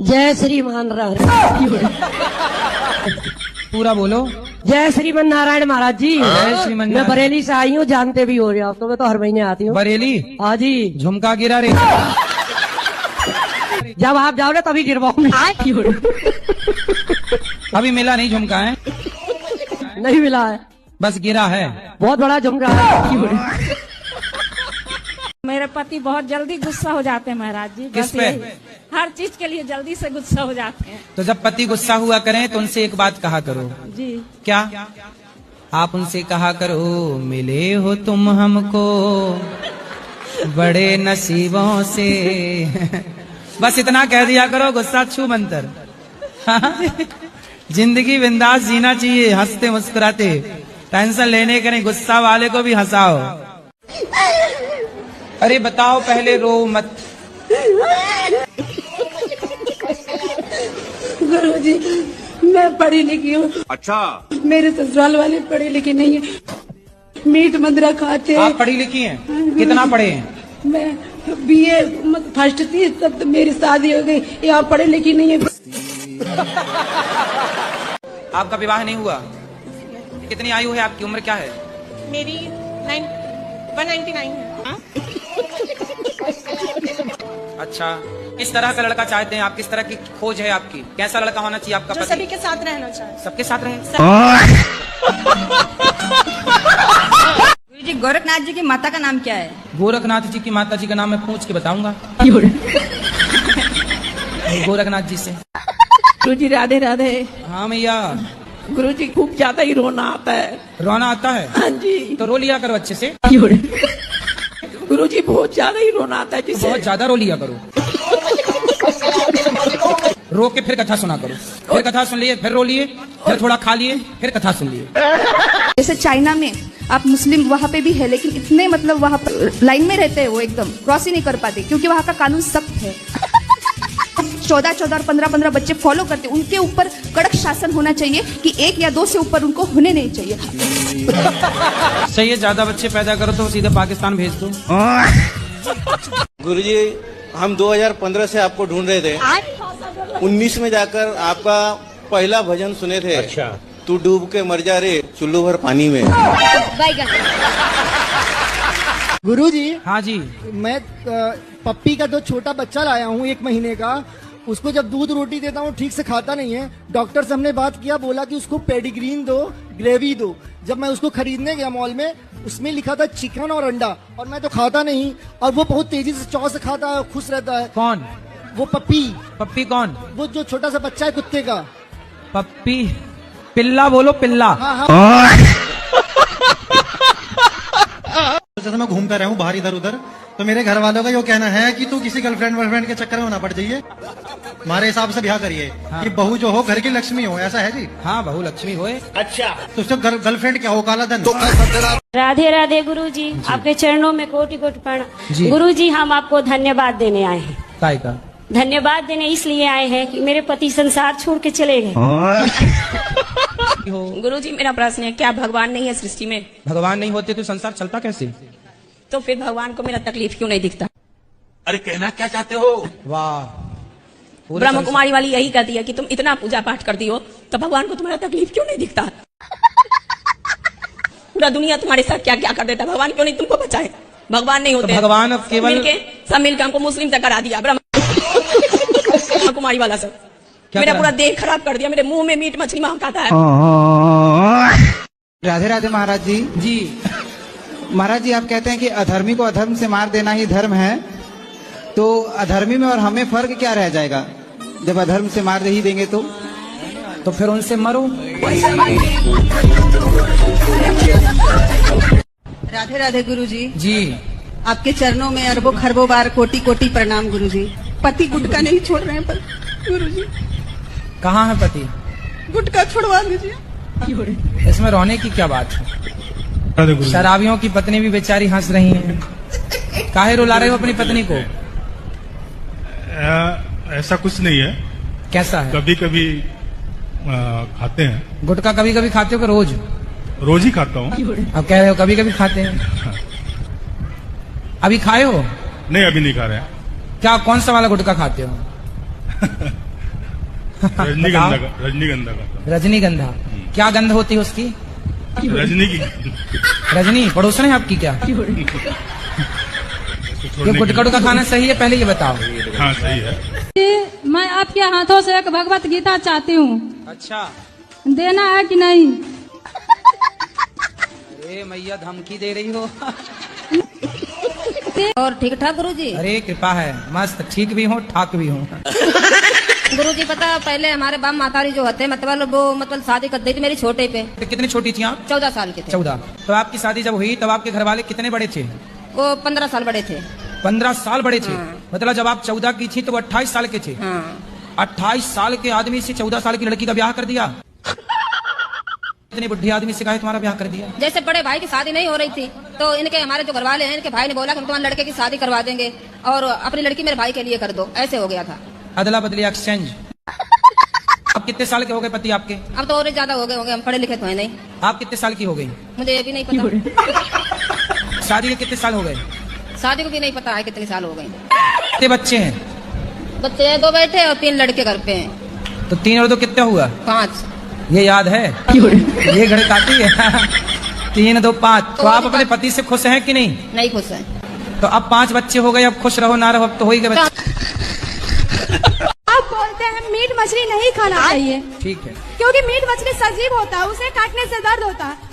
जय श्रीमान पूरा बोलो। जय श्रीमन नारायण महाराज जी। जय श्रीमन मैं बरेली से आई हूँ, जानते भी हो रहे हो आप तो, मैं तो हर महीने आती हूँ। बरेली? हाँ जी। झुमका गिरा रे। जब आप जाओ ना तभी गिरवाऊंगी। अभी मिला नहीं झुमका है? नहीं मिला है, बस गिरा है। बहुत बड़ा झुमका है। मेरे पति बहुत जल्दी गुस्सा हो जाते हैं महाराज जी। किस पे? हर चीज के लिए जल्दी से गुस्सा हो जाते हैं। तो जब पति गुस्सा हुआ करें तो उनसे एक बात कहा करो। जी। क्या? आप उनसे कहा करो, मिले हो तुम हमको बड़े नसीबों से। बस इतना कह दिया करो, गुस्सा छू मंतर। जिंदगी बिंदास जीना चाहिए, हंसते मुस्कुराते, टेंशन लेने का नहीं, गुस्सा वाले को भी हंसाओ। अरे बताओ पहले, रो मत। गुरुजी, मैं पढ़ी लिखी हूँ। अच्छा। मेरे ससुराल वाले पढ़े लिखे नहीं है, मीट मदिरा खाते हैं। आप पढ़ी लिखी हैं? कितना पढ़े हैं? मैं बीए फर्स्ट थी, तब तो मेरी शादी हो गई। यहाँ पढ़े लिखी नहीं है। आपका विवाह नहीं हुआ? कितनी आयु है आपकी? उम्र क्या है? मेरी 199 है। अच्छा, किस तरह का लड़का चाहते हैं आप? किस तरह की खोज है आपकी? कैसा लड़का होना चाहिए आपका? जो सभी के साथ रहना चाहिए। सबके साथ रहे। गुरुजी, गोरखनाथ जी की माता का नाम क्या है? गोरखनाथ जी की माता जी का नाम मैं पूछ के बताऊंगा। गोरखनाथ जी से। गुरुजी राधे राधे। हाँ मैया। गुरुजी खूब ज्यादा ही रोना आता है। रोना आता है? हाँ जी। तो रो लिया करो अच्छे से। गुरुजी बहुत ज्यादा ही रोना आता है, जिसे बहुत ज्यादा रो लिया करो। रो के फिर कथा सुना करो। फिर कथा सुन लिए, फिर रो लिए, फिर थोड़ा खा लिए, फिर कथा सुन लिए। जैसे चाइना में आप मुस्लिम वहाँ पे भी है, लेकिन इतने मतलब वहाँ पर लाइन में रहते हैं, वो एकदम क्रॉस ही नहीं कर पाते, क्योंकि वहाँ का कानून सख्त है। 14-14 और 15-15 बच्चे फॉलो करते, उनके ऊपर कड़क शासन होना चाहिए कि 1 या 2 से ऊपर उनको होने नहीं चाहिए। सही है, ज्यादा बच्चे पैदा करो तो सीधे पाकिस्तान भेज दो। गुरुजी, हम 2015 से आपको ढूंढ रहे थे। 19 में जाकर आपका पहला भजन सुने थे। अच्छा। तू डूब के मर जा रे चुल्लू भर पानी में। गुरुजी। हाँ जी। मैं पप्पी का 2 छोटा बच्चा लाया हूँ, 1 महीने का। उसको जब दूध रोटी देता हूँ ठीक से खाता नहीं है। डॉक्टर से हमने बात किया, बोला कि उसको पेडिग्रीन दो, ग्रेवी दो। जब मैं उसको खरीदने गया मॉल में, उसमें लिखा था चिकन और अंडा, और मैं तो खाता नहीं, और वो बहुत तेजी से चाव से खाता है, खुश रहता है। कौन? वो पप्पी। पप्पी कौन? वो जो छोटा सा बच्चा है कुत्ते का। पप्पी? पिल्ला बोलो, पिल्ला। हाँ हाँ। जैसे मैं घूमता रहा हूँ बाहर इधर उधर, तो मेरे घर वालों का ये कहना है कि तू किसी गर्लफ्रेंड वर्लफ्रेंड के चक्कर में ना पड़ जाइए, हमारे हिसाब से ब्याह करिए। हाँ। कि बहू जो हो घर की लक्ष्मी हो, ऐसा है जी? हाँ, बहू लक्ष्मी होए। अच्छा, तो उसको गर्लफ्रेंड क्या हो? काला धन। राधे राधे गुरुजी, आपके चरणों में कोटि कोटि प्रणाम। गुरुजी, हम आपको धन्यवाद देने आए हैं। काय का? धन्यवाद देने इसलिए आए हैं कि मेरे पति संसार छोड़ के चले गए। गुरुजी, मेरा प्रश्न है, क्या भगवान नहीं है सृष्टि में? भगवान नहीं होते तो संसार चलता कैसे? तो फिर भगवान को मेरा तकलीफ क्यों नहीं दिखता? अरे कहना क्या चाहते हो? वाह। ब्रह्म कुमारी वाली यही कहती है कि तुम इतना पूजा पाठ करती हो, तो भगवान को तुम्हारा तकलीफ क्यों नहीं दिखता? पूरा दुनिया तुम्हारे साथ क्या क्या कर देता, भगवान क्यों नहीं तुमको बचाए? भगवान नहीं होते तो भगवान केवल सब मिलकर हमको मुस्लिम तक करा दिया। ब्रह्म कुमारी वाला सब मेरा पूरा देह खराब कर दिया, मेरे मुंह में मीट मछली महकाता है। राधे राधे महाराज जी। जी महाराज जी, आप कहते हैं कि अधर्मी को अधर्म से मार देना ही धर्म है, तो अधर्मी में और हमें फर्क क्या रह जाएगा जब अधर्म से मार ही देंगे? तो फिर उनसे मरो। राधे राधे गुरुजी। जी। आपके चरणों में अरबों खरबों बार कोटि कोटि प्रणाम गुरुजी। पति गुटखा नहीं छोड़ रहे हैं पर गुरुजी। कहाँ है पति? गुटखा छुड़वा दीजिए। इसमें रोने की क्या बात है? शराबियों की पत्नी भी बेचारी हंस रही है। काहे रुला रहे हो अपनी पत्नी को? ऐसा कुछ नहीं है। कैसा है? कभी कभी खाते हैं गुटखा। कभी कभी खाते हो कि रोज? रोज ही खाता हूँ। अब कह रहे हो कभी कभी खाते हैं। हाँ। अभी खाए हो? नहीं, अभी नहीं खा रहे। क्या, कौन सा वाला गुटखा खाते हो? रजनीगंधा का, रजनीगंधा का। रजनीगंधा क्या गंध होती है उसकी? रजनी की। रजनी पड़ोसन है आपकी क्या? ये गुटखड़ का खाना सही है, पहले ये बताओ। हाँ सही है। मैं आपके हाथों से एक भगवत गीता चाहती हूँ। अच्छा, देना है कि नहीं? अरे मैया धमकी दे रही हो। और ठीक ठाक गुरुजी? अरे कृपा है, मस्त ठीक भी हूँ ठाक भी हूँ। गुरुजी पता पहले हमारे बाप मातारी जो होते मतलब वो मतलब शादी कर दी थी मेरी छोटे पे। तो कितनी छोटी थी आप? 14 साल के थे। 14। तो आपकी शादी जब हुई तब आपके घर वाले कितने बड़े थे? वो 15 साल बड़े थे। 15 साल बड़े थे? हाँ। मतलब जब आप 14 की थी तो वो 28 साल के थे। हाँ। 28 साल के आदमी से 14 साल की लड़की का ब्याह कर दिया? इतने बुढ़े आदमी से कहा तुम्हारा ब्याह कर दिया? जैसे बड़े भाई की शादी नहीं हो रही थी तो इनके हमारे जो घर वाले हैं इनके भाई ने बोला कि हम तुम्हारे लड़के की शादी करवा देंगे और अपनी लड़की मेरे भाई के लिए कर दो। ऐसे हो गया था, अदला बदली एक्सचेंज। अब कितने साल के हो गए पति आपके? अब तो और ज्यादा हो गए होंगे, हम पढ़े लिखे तो है नहीं। आप कितने साल की हो गई? मुझे ये भी नहीं पता। शादी के कितने साल हो गए? शादी को भी नहीं पता है कितने साल हो गए। कितने बच्चे हैं? बच्चे 2 बैठे और 3 लड़के घर पे हैं। तो 3 और 2 कितने हुआ? 5। ये याद है? ये घड़काती है। 3 2 5। तो आप अपने पति से खुश हैं कि नहीं? नहीं खुश है। तो अब 5 बच्चे हो गए, अब खुश रहो ना रहो, अब तो हो ही गए बच्चे। आप बोलते हैं मीट मछली नहीं खाना चाहिए, ठीक है, क्योंकि मीट मछली सजीव होता है, उसे काटने से दर्द होता है।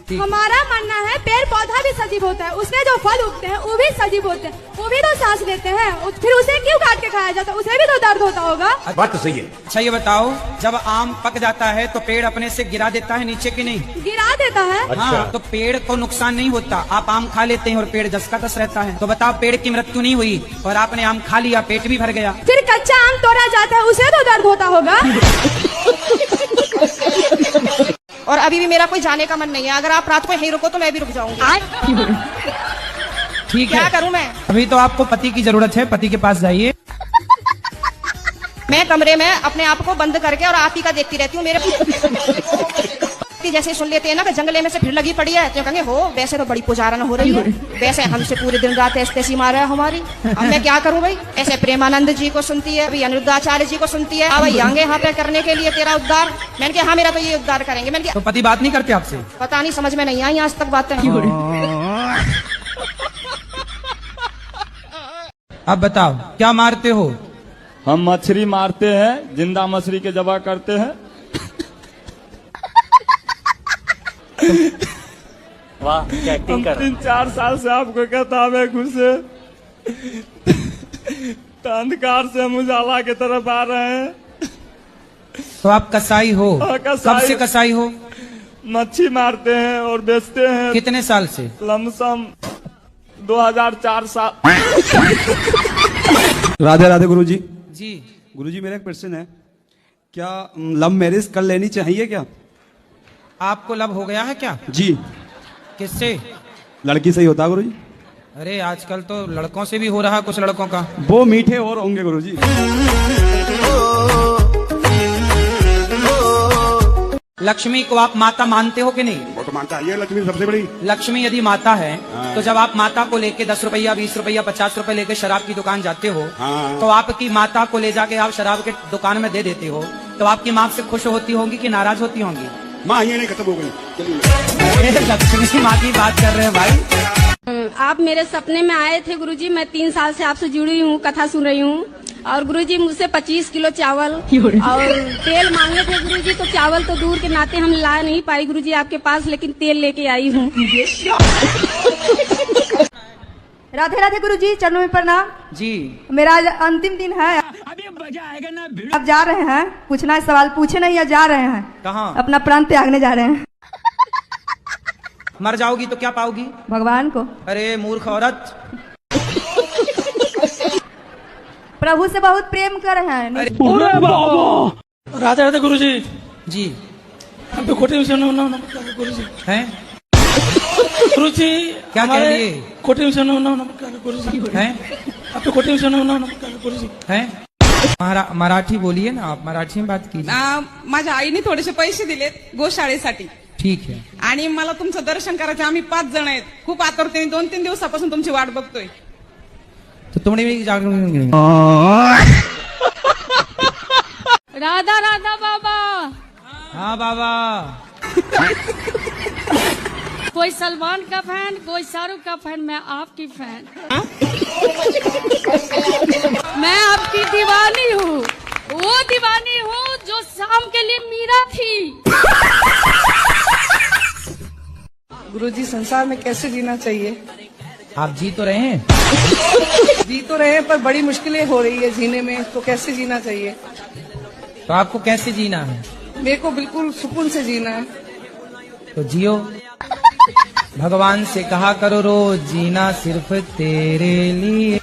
हमारा मानना है पेड़ पौधा भी सजीव होता है, उसमें जो फल उगते हैं वो भी सजीव होते हैं, वो भी तो सांस लेते हैं, फिर उसे क्यों काट के खाया जाता है? उसे भी तो दर्द होता होगा। बात तो सही है। अच्छा ये बताओ, जब आम पक जाता है तो पेड़ अपने से गिरा देता है नीचे कि नहीं? गिरा देता है। हाँ, तो पेड़ को नुकसान नहीं होता, आप आम खा लेते हैं और पेड़ जस का तस रहता है। तो बताओ, पेड़ की मृत्यु नहीं हुई और आपने आम खा लिया, पेट भी भर गया। फिर कच्चा आम तोड़ा जाता है, उसे तो दर्द होता होगा। और अभी भी मेरा कोई जाने का मन नहीं है, अगर आप रात को यहीं रुको तो मैं भी रुक जाऊंगी। ठीक है, क्या करूं मैं? अभी तो आपको पति की जरूरत है, पति के पास जाइए। मैं कमरे में अपने आप को बंद करके और आप ही का देखती रहती हूँ। मेरे जैसे सुन लेते हैं ना कि जंगले में से फिर लगी पड़ी है तो कहेंगे हो वैसे तो बड़ी पुजारन हो रही है, वैसे हमसे पूरे दिन रात ऐसी मारा है हमारी। अब मैं क्या करूं भाई? ऐसे प्रेमानंद जी को सुनती है, अभी अनिरुद्धाचार्य जी को सुनती है, अब आएंगे यहाँ पे करने के लिए तेरा उद्धार। मैंने कहा हाँ मेरा तो ये उद्धार करेंगे। मैंने तो पति बात नहीं करते आपसे? पता नहीं, समझ में नहीं आई आज तक बातें। अब बताओ क्या मारते हो? हम मछली मारते हैं, जिंदा मछली के जबा करते हैं। वाह क्या एक्टिंग कर। 3-4 साल से आपको कहता हमें घुसे तो अंधकार से हम उजाला की तरफ आ रहे हैं। तो आप कसाई हो? कब से कसाई हो? मच्छी मारते हैं और बेचते हैं। कितने साल से? लमसम 2004 साल। राधे राधे गुरुजी। जी गुरुजी, मेरा एक क्वेश्चन है, क्या लव मैरिज कर लेनी चाहिए क्या? आपको लव हो गया है क्या? जी। किससे? लड़की से ही होता है गुरुजी। अरे आजकल तो लड़कों से भी हो रहा है, कुछ लड़कों का। वो मीठे और होंगे गुरुजी। लक्ष्मी को आप माता मानते हो कि नहीं? वो तो मानता है, लक्ष्मी सबसे बड़ी। लक्ष्मी यदि माता है तो जब आप माता को लेके 10 रुपया 20 रुपया 50 रुपए लेके शराब की दुकान जाते हो, तो आपकी माता को ले जाके आप शराब के दुकान में दे देते हो, तो आपकी माँ से खुश होती होंगी कि नाराज होती होंगी? माँ ये नहीं खत्म हो गई। लक्ष्मी माँ की बात कर रहे हैं भाई। आप मेरे सपने में आए थे गुरुजी, मैं 3 साल से आपसे जुड़ी हूँ, कथा सुन रही हूँ। और गुरुजी मुझसे 25 किलो चावल और तेल मांगे थे गुरुजी, तो चावल तो दूर के नाते हम ला नहीं पाई गुरुजी आपके पास, लेकिन तेल लेके आई हूँ। राधे राधे गुरुजी, चरणों में प्रणाम जी। मेरा आज अंतिम दिन है, अब जा रहे हैं। पूछना है सवाल, पूछे नहीं या जा रहे हैं? कहाँ? अपना प्राण त्यागने जा रहे हैं। मर जाओगी तो क्या पाओगी? भगवान को। अरे मूर्ख औरत। प्रभु से बहुत प्रेम कर रहे हैं। राधे राधे गुरुजी। जी कोटे में गुरुजी हैं गुरुजी, क्या कह लिए? कोटे में गुरुजी हैं आपके कोटे में गुरुजी हैं। मराठी बोलिए ना आप, मराठी में बात कीजिए। माझ्या आईने थोडेसे पैसे दिलेत गोशाळेसाठी। ठीक है। आणि मला तुमचं दर्शन करायचं, आम्ही 5 जण आहेत, खूप आतुरतेने 2-3 दिवसापासून तुमची वाट बघतोय। तो तुमने भी राधा राधा बाबा। हाँ बाबा। कोई सलमान का फैन, कोई शाहरुख का फैन, मैं आपकी फैन। मैं आपकी दीवानी हूँ, वो दीवानी हूँ जो शाम के लिए मीरा थी। गुरुजी संसार में कैसे जीना चाहिए? आप जी तो रहे हैं? जी तो रहे हैं, पर बड़ी मुश्किलें हो रही है जीने में, तो कैसे जीना चाहिए? तो आपको कैसे जीना है? मेरे को बिल्कुल सुकून से जीना है। तो जियो। भगवान से कहा करो रोज जीना सिर्फ तेरे लिए।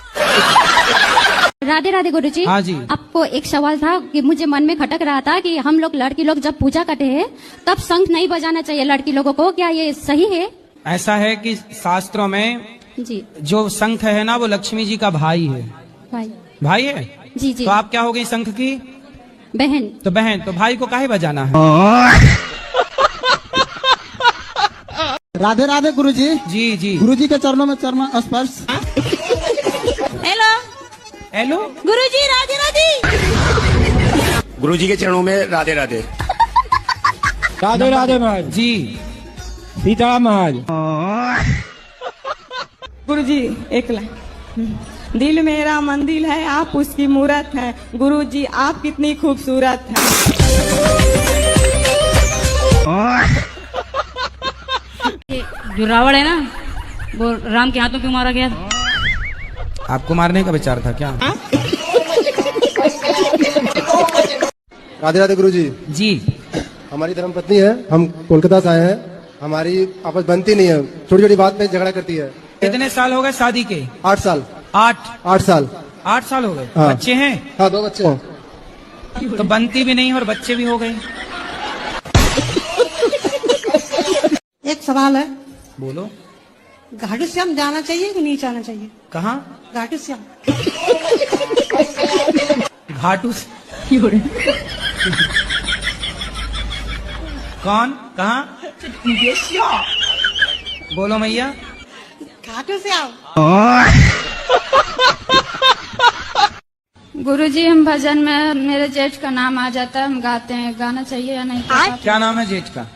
राधे राधे गुरुजी। हाँ जी। आपको एक सवाल था कि मुझे मन में खटक रहा था कि हम लोग लड़की लोग जब पूजा करते हैं तब शंख नहीं बजाना चाहिए लड़की लोगों को, क्या ये सही है? ऐसा है कि शास्त्रों में जी जो शंख है ना वो लक्ष्मी जी का भाई है। भाई है? जी जी। तो आप क्या हो गई शंख की बहन? तो बहन, तो भाई को काहे बजाना है? राधे राधे गुरुजी। जी जी। गुरुजी के चरणों में चरण स्पर्श। हेलो हेलो गुरुजी, राधे राधे। गुरुजी के चरणों में राधे राधे। राधे राधे महाराज जी। सीता महाराज। गुरुजी एक लाइन। दिल मेरा मंदिर है, आप उसकी मूरत है। गुरुजी आप कितनी खूबसूरत है। जो रावण है ना, वो राम के हाथों क्यों मारा गया? आपको मारने का विचार था क्या? राधे राधे गुरुजी। जी। हमारी धर्मपत्नी है, हम कोलकाता से आए हैं। हमारी आपस बनती नहीं है, छोटी छोटी बात पे झगड़ा करती है। कितने साल हो गए शादी के? 8 साल। 8 साल। 8 साल हो गए। हाँ। बच्चे हैं? हाँ 2 बच्चे हैं। तो बनती भी नहीं और बच्चे भी हो गए। एक सवाल है, बोलो। घाटू श्याम जाना चाहिए कि नहीं जाना चाहिए? कहाँ? घाटू श्याम। घाटू कौन? कहाँ? बोलो मैया। घाटू श्याम। गुरुजी हम भजन में मेरे जेठ का नाम आ जाता है, हम गाते हैं, गाना चाहिए या नहीं? क्या नाम है जेठ का?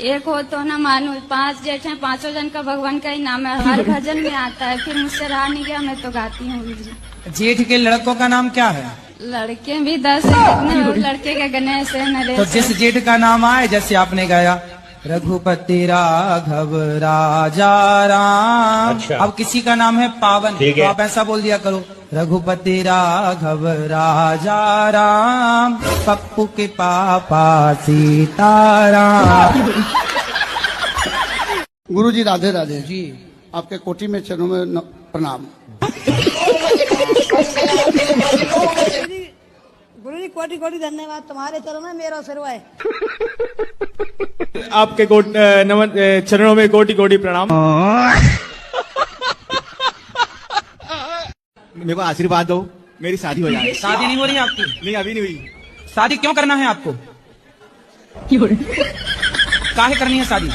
एक हो तो ना मानू, 5 जेठ हैं, 5 जन का भगवान का ही नाम है, हर भजन में आता है, फिर मुझसे रहा नहीं गया, मैं तो गाती हूँ गुरुजी। जेठ के लड़कों का नाम क्या है? लड़के भी 10 हैं, लड़के के गणेश है, नरेश। तो जिस जेठ का नाम आए, जैसे आपने गाया रघुपति राघव राजा राम। अच्छा। अब किसी का नाम है पावन, तो आप ऐसा बोल दिया करो, रघुपति राघव राजा राम, पप्पू के पापा सीताराम। गुरुजी राधे राधे। जी। आपके कोटि में चरणों में प्रणाम। गुरुजी कोटि कोटि धन्यवाद, तुम्हारे चरणों में मेरा सिर है। आपके चरणों में कोटि कोटि प्रणाम। मेरे को आशीर्वाद दो, मेरी शादी हो जाए। शादी नहीं हो रही आपकी? नहीं अभी नहीं हुई। शादी क्यों करना है आपको? काहे करनी है शादी?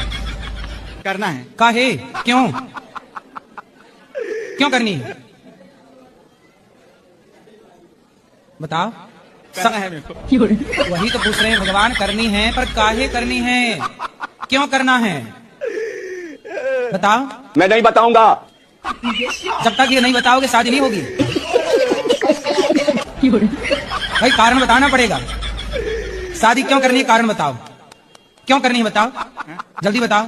करना है। काहे? क्यों? क्यों करनी है? बताओ। करना है मेरे को। वही तो पूछ रहे हैं भगवान, करनी है पर काहे करनी है? क्यों करना है? बताओ। मैं नहीं बताऊंगा। जब तक ये नहीं बताओगे शादी नहीं होगी। भाई कारण बताना पड़ेगा। शादी क्यों करनी है, कारण बताओ। क्यों करनी है बताओ, जल्दी बताओ।